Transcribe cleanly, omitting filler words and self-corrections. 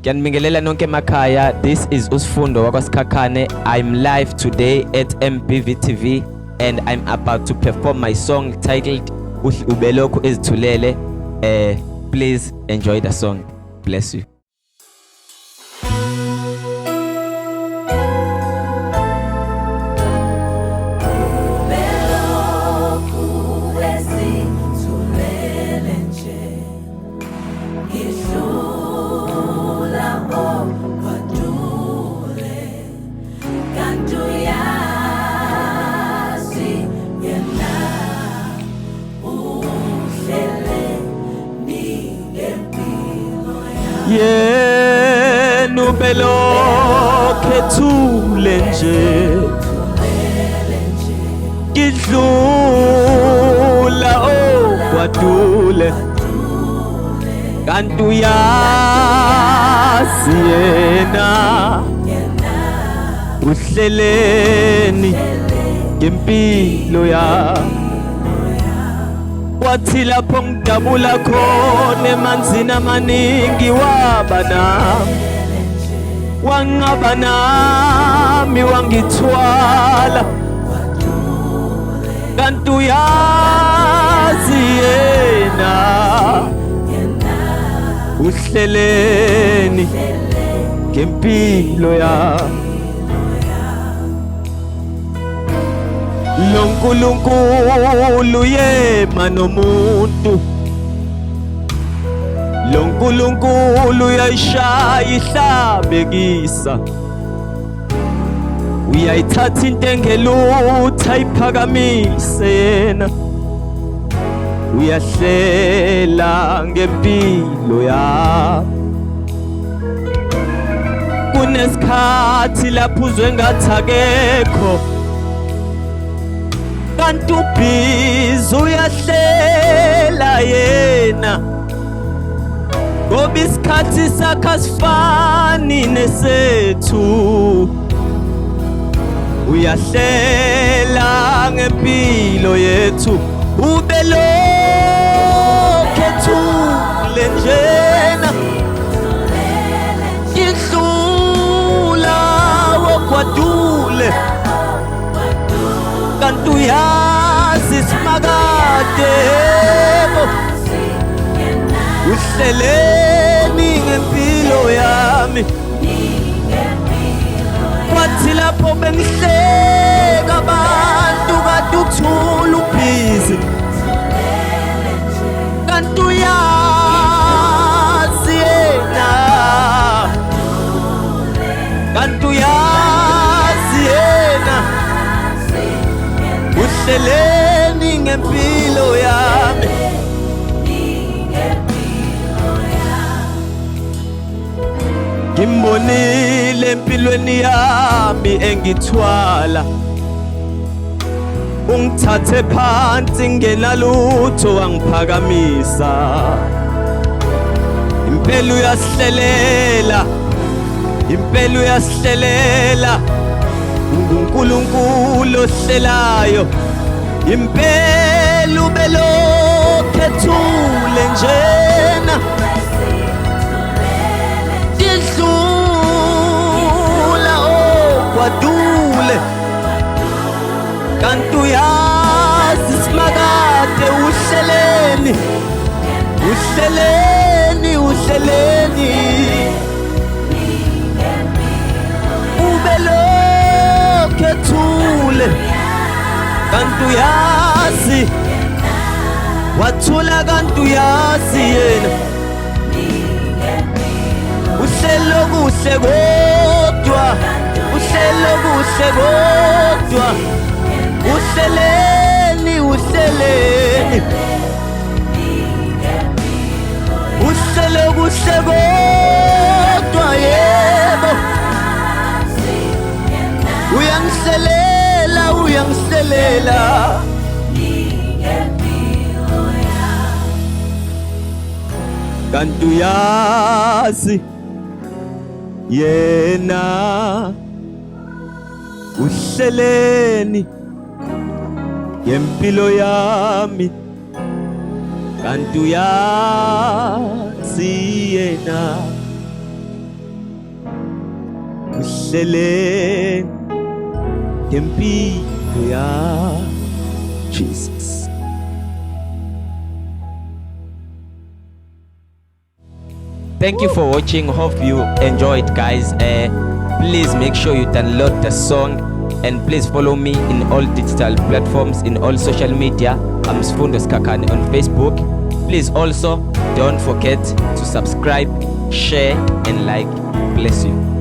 Ngiyanibingelela nonke emakhaya. This is Usifundo wakwaSikhakhane. I'm live today at MBV TV and I'm about to perform my song titled Ubelokhu Ezithulele. Please enjoy the song. Bless you. Ubelokhu ethule nje ngidlula okwadule kanti uyazi yena uhleleni ngempilo yami wathi lapho ngidabula khona emanzini amaningi waba nami wangaba nami wangithwala kanti uyazi yena uhleleni ngempilo yami lo nkulunkulu yema nomuntu lo nkulunkulu uyayishaya ihlabekisa uyayithatha into engelutho ayiphakamise yena uyahlela ngempilo yami kunesikhathi lapho uzwe ngathi akekho kanti ubhizi uyahlela yena ngoba isikhathi sakhe asifani nesethu uyahlela ngempilo yethu ubelokhu ethule njena idlula okwadule kanti uyazi simakade uhleleni ngempilo yami kwathi lapho bengihleka abantu kade uthula ubhizi kanti uyazi yena kanti uyazi yena uhleleni ngempilo yami ngimbonile empilweni yami engithwala ungithathe phansi ngenalutho wangiphakamisa impela uyasihlelela impela uyasihlelela uNkulunkulu ohlelayo impela ubelokhu ethule njena wadule kanti uyazi simakade uhleleni uhleleni uhleleni ubelokhu ethule kanti uyazi wathula kanti uyazi yena uhlelo kuhle kodwa uhlelo kuhle kodwa uhleleni uhleleni uhlelo kuhle kodwa yebo uyangihlelela uyangihlelela kanti uyazi yena uhleleni ngempilo yami kanti uyazi yena uhlele ngempilo ya Jesus. Thank you for watching. Hope you enjoyed, guys. Please make sure you download the song, and please follow me in all digital platforms, in all social media. I'm Sfundo Skakane on Facebook. Please also don't forget to subscribe, share and like. Bless you.